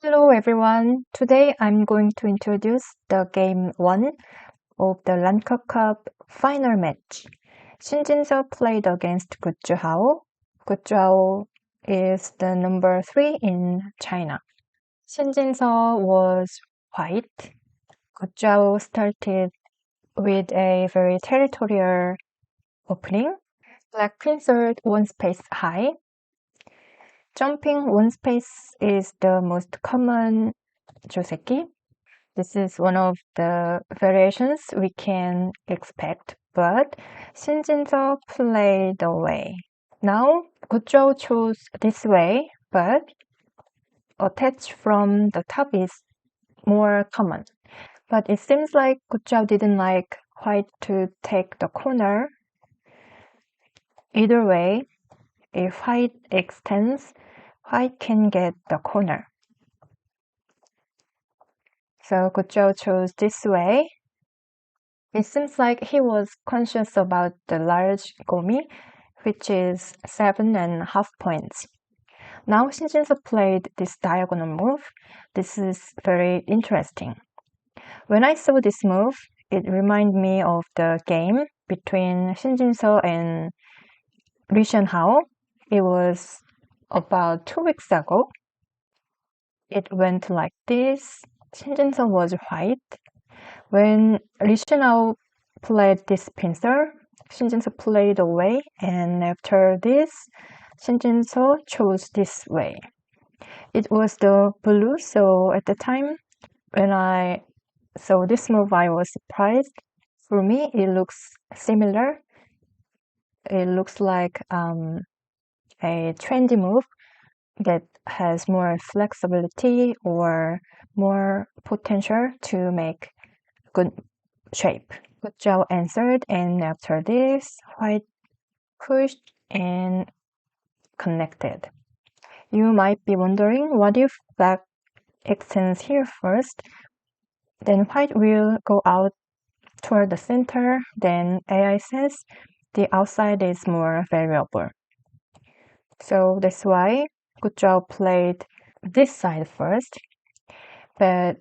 Hello everyone. Today I'm going to introduce the game 1 of the Lanke Cup final match. Shin Jinseo played against Gu Zihao. Gu Zihao is the number 3 in China. Shin Jinseo was white. Gu Zihao started with a very territorial opening. Black pincered one space high. Jumping one space is the most common joseki. This is one of the variations we can expect, but Shin Jinseo played away. Now, Gu Zhou chose this way, but attach from the top is more common. But it seems like Gu Zhou didn't like white to take the corner. Either way, if white extends, white can get the corner. So Gu Zhou chose this way. It seems like he was conscious about the large komi, which is 7.5 points. Now Shin Jinseo played this diagonal move. This is very interesting. When I saw this move, it reminded me of the game between Shin Jinseo and Shin Jinseo. It was about 2 weeks ago. It went like this. Shin Jinseo was white. When Shin Jinseo played this pincer, Shin Jinseo played away, and after this, Shin Jinseo chose this way. It was the blue, so at the time when I saw this move, I was surprised. For me, it looks similar. It looks like a trendy move that has more flexibility or more potential to make good shape. Gu Zhou answered, and after this, white pushed and connected. You might be wondering, what if black extends here first? Then white will go out toward the center. Then AI says the outside is more variable. So that's why Gu Zhou played this side first. But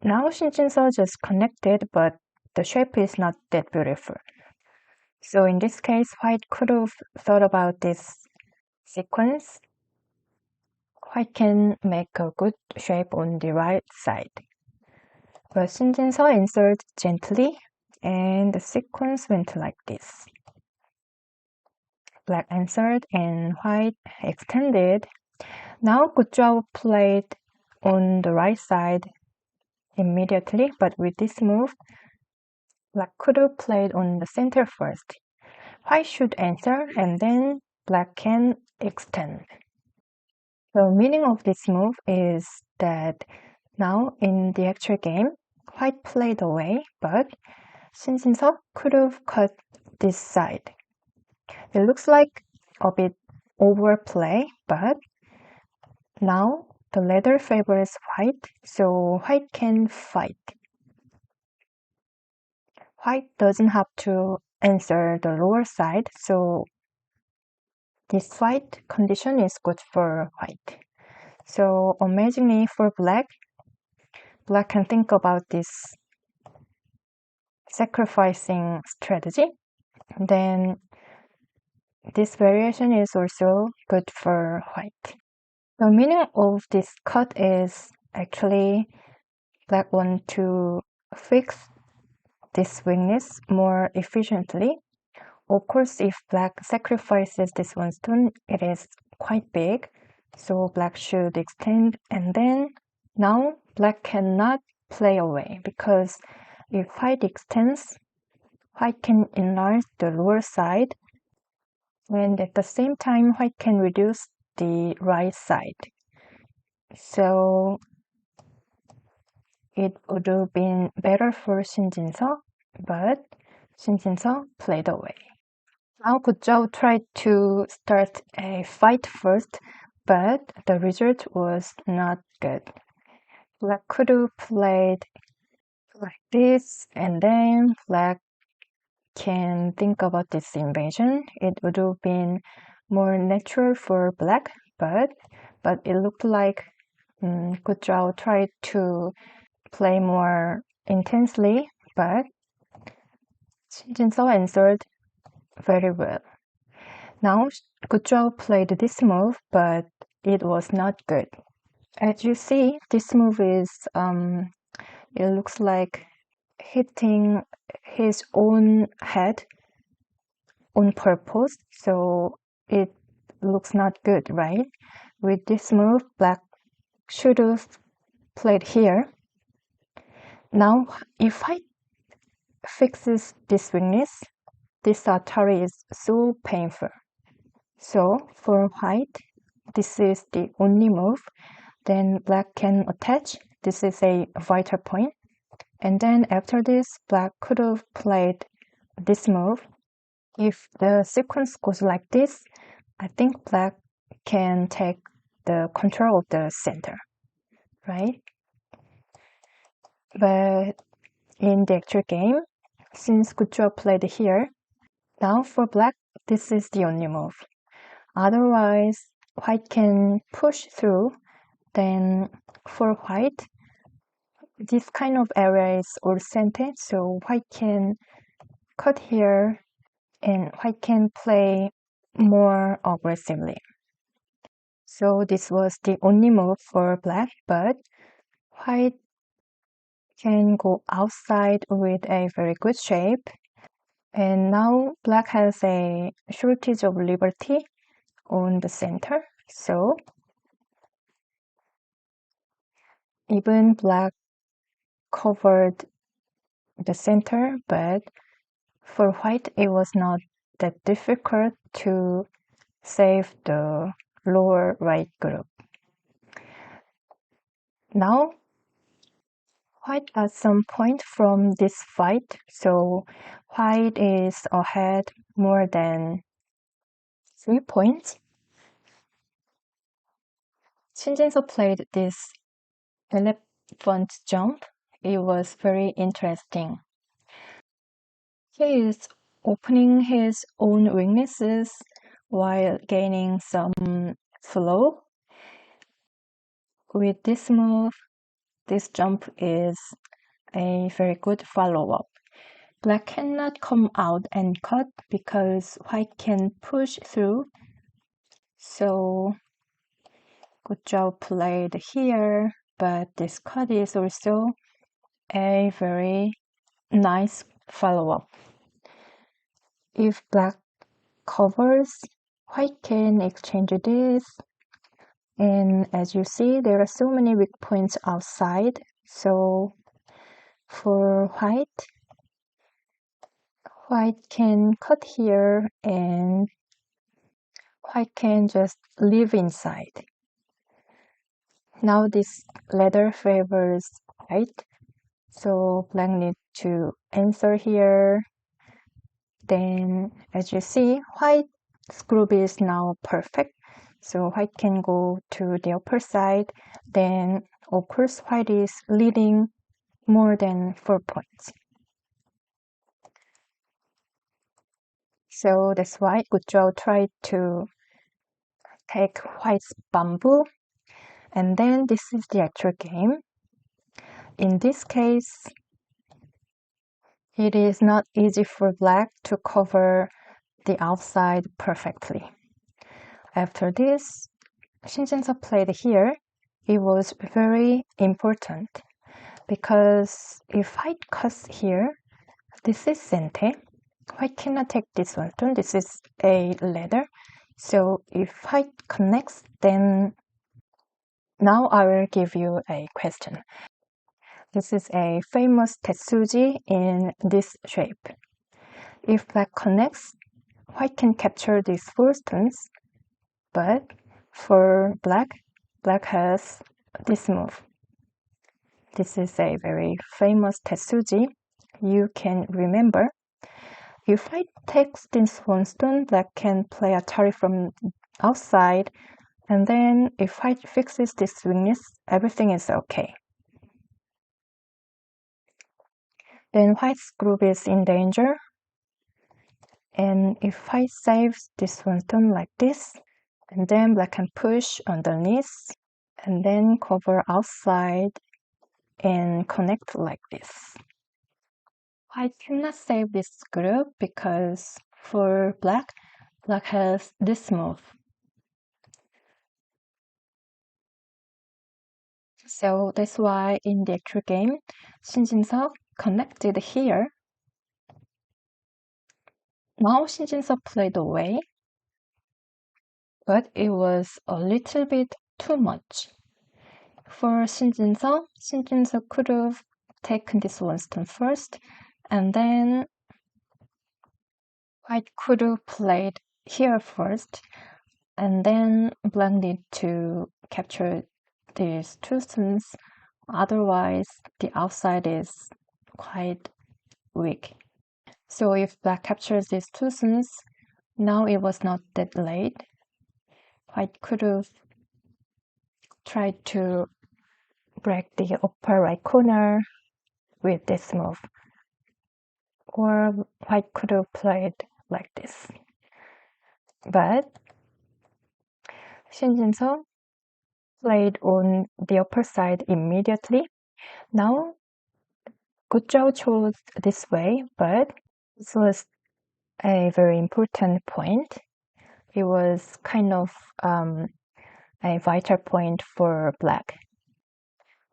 now Shin Jinseo just connected, but the shape is not that beautiful. So in this case, white could have thought about this sequence. White can make a good shape on the right side. But Shin Jinseo inserted gently, and the sequence went like this. Black answered and white extended. Now Gu Zhou played on the right side immediately, but with this move, black could have played on the center first. White should answer, and then black can extend. The meaning of this move is that now in the actual game, white played away, but Shin Jinseo could have cut this side. It looks like a bit overplay, but now the leather favors white, so white can fight. White doesn't have to answer the lower side, so this fight condition is good for white. So amazingly for black can think about this sacrificing strategy. Then this variation is also good for white. The meaning of this cut is actually black want to fix this weakness more efficiently. Of course, if black sacrifices this one stone, it is quite big, so black should extend, and then now black cannot play away, because if white extends, white can enlarge the lower side, and at the same time white can reduce the right side. So it would have been better for Shin Jinseo, but Shin Jinseo played away. Now Gu Zhou tried to start a fight first, but the result was not good. Black could have played like this, and then black can think about this invasion. It would have been more natural for black, but it looked like Gu Zhao tried to play more intensely, but Shin Jinseo answered very well. Now Gu Zhao played this move, but it was not good. As you see, this move is it looks like hitting his own head on purpose, so it looks not good, right? With this move, black should have played here. Now, if white fixes this weakness, this Atari is so painful. So for white, this is the only move. Then black can attach. This is a vital point. And then after this, black could have played this move. If the sequence goes like this, I think black can take the control of the center, right? But in the actual game, since Gu Zhao played here, now for black, this is the only move. Otherwise, white can push through. Then for white, this kind of area is all centered, so white can cut here and white can play more aggressively. So this was the only move for black, but white can go outside with a very good shape. And now black has a shortage of liberty on the center. So even black covered the center, but for white it was not that difficult to save the lower right group. Now white got some point from this fight, so white is ahead more than 3 points. Shin Jinseo played this elephant jump. It was very interesting. He is opening his own weaknesses while gaining some flow. With this move, this jump is a very good follow-up. Black cannot come out and cut because white can push through. So Gu Zhao played here, but this cut is also a very nice follow-up. If black covers, white can exchange this. And as you see, there are so many weak points outside. So for white can cut here and white can just live inside. Now this ladder favors white, so black needs to answer here. Then as you see, white's group is now perfect. So white can go to the upper side. Then of course white is leading more than 4 points. So that's why Gu Zhao tried to take white's bamboo. And then this is the actual game. In this case, it is not easy for black to cover the outside perfectly. After this, Shin Jinseo played here. It was very important because if white cuts here, this is center. White cannot take this one stone. This is a ladder. So if white connects, then now I will give you a question. This is a famous tetsuji in this shape. If black connects, white can capture these 4 stones, but for black has this move. This is a very famous tetsuji. You can remember. If white takes this 1 stone, black can play Atari from outside, and then if white fixes this weakness, everything is okay. Then white's group is in danger. And if white saves this 1 stone like this, and then black can push underneath, and then cover outside and connect like this. I cannot save this group because for black has this move. So that's why in the actual game, Shin Jinseo connected here. Now Shin Jinseo played away, but it was a little bit too much. For Shin Jinseo could have taken this one stone first, and then White could have played here first, and then black need to capture these two stones. Otherwise, the outside is quite weak. So if black captures these two stones, now it was not that late. White could have tried to break the upper right corner with this move. Or White could have played like this. But Shin Jinseo played on the upper side immediately. Now Gu Zihao chose this way, but this was a very important point. It was kind of a vital point for black.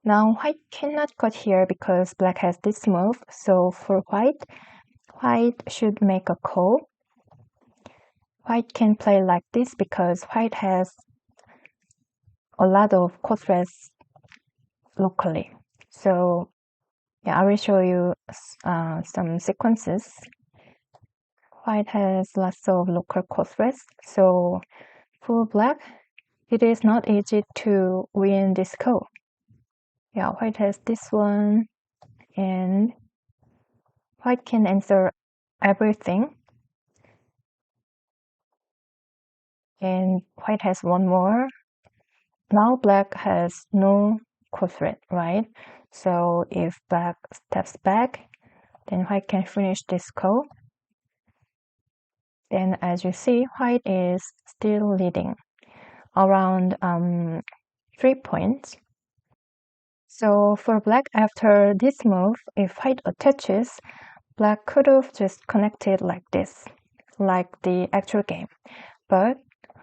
Now white cannot cut here because black has this move, so for white should make a call. White can play like this because white has a lot of court threats locally. So yeah, I will show you some sequences. White has lots of local court threats, so for black, it is not easy to win this call. Yeah, white has this one, and white can answer everything. And white has one more. Now black has no court threat, right? So if black steps back, then white can finish this call. Then as you see, white is still leading around 3 points. So for black, after this move, if white attaches, black could have just connected like this, like the actual game. But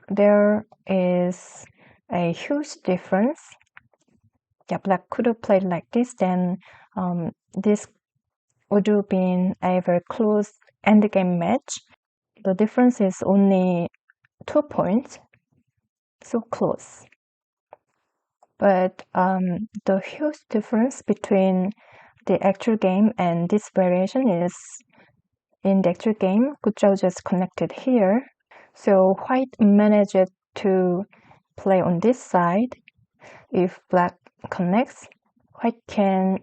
there is a huge difference. Yeah, black could have played like this, then this would have been a very close endgame match. The difference is only 2 points, so close. But the huge difference between the actual game and this variation is in the actual game, Gu Zihao just connected here. So white managed to play on this side. If black connects, white can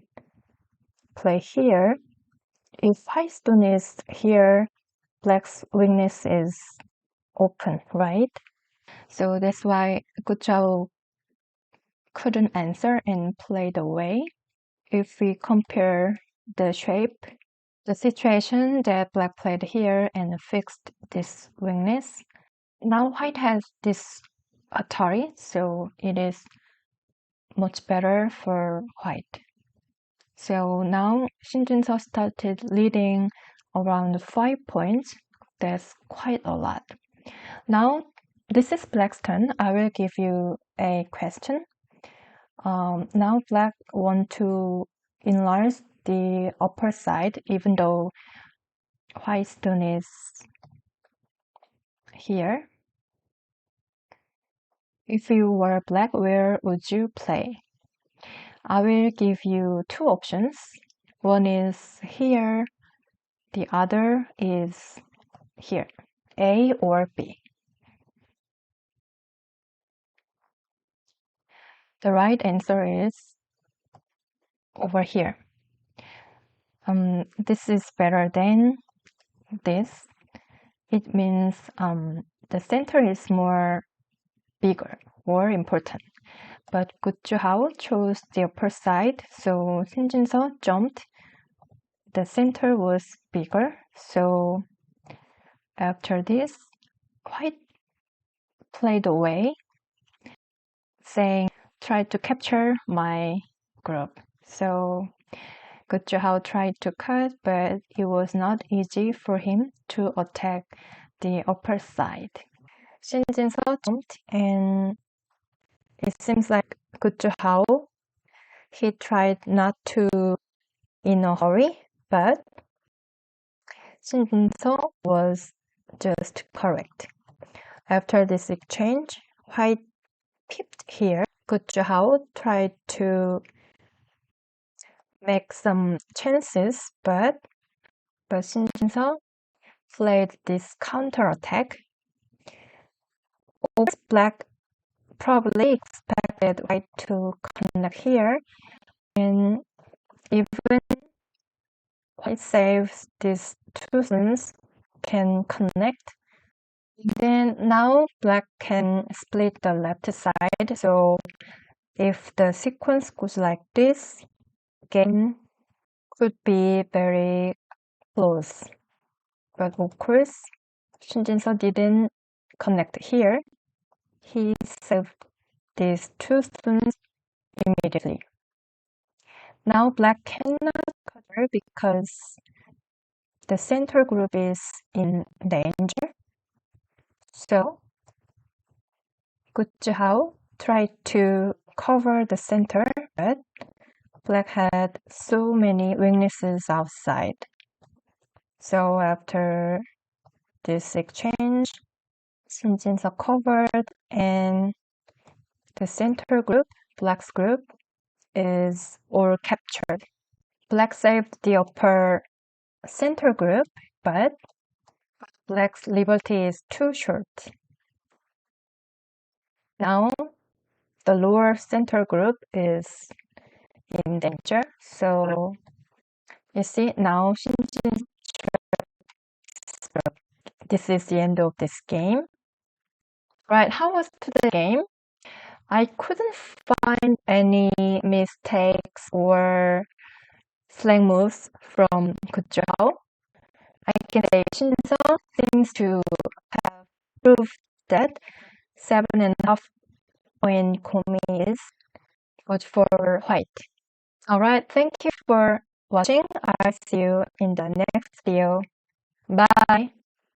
play here. If white stone is here, black's weakness is open, right? So that's why Gu Zihao couldn't answer and played away. If we compare the shape, the situation that black played here and fixed this weakness, now white has this Atari, so it is much better for white. So now Shin Jinseo started leading around 5 points. That's quite a lot. Now this is black's turn. I will give you a question. Now black want to enlarge the upper side even though white stone is here. If you were black, where would you play? I will give you two options. One is here, the other is here, A or B. The right answer is over here. This is better than this. It means the center is more bigger or important. But Gu Zihao chose the upper side, so Shin Jinseo jumped. The center was bigger, so after this, white played away, saying tried to capture my group. So Gu Zihao tried to cut, but it was not easy for him to attack the upper side. Shin Jinseo jumped, and it seems like Gu Zihao, he tried not to in a hurry, but Shin Jinseo was just correct. After this exchange, White peeped here. Gu Zihao tried to make some chances, but Shin Jinseo played this counter-attack. Black probably expected White to connect here, and even White saves these two stones can connect. Then now Black can split the left side, so if the sequence goes like this, game could be very close. But of course, Shin Jinseo didn't connect here. He saved these two stones immediately. Now Black cannot cover because the center group is in danger. So Gu Zihao tried to cover the center, but Black had so many weaknesses outside. So after this exchange, Shin Jinseo covered, and the center group, Black's group, is all captured. Black saved the upper center group, but Black's liberty is too short. Now the lower center group is in danger. So you see now this is the end of this game. Right, how was the game? I couldn't find any mistakes or slang moves from Gu Zihao. I can say Shin Jinseo seems to have proved that 7.5 point komi is good for White. Alright, thank you for watching. I'll see you in the next video. Bye!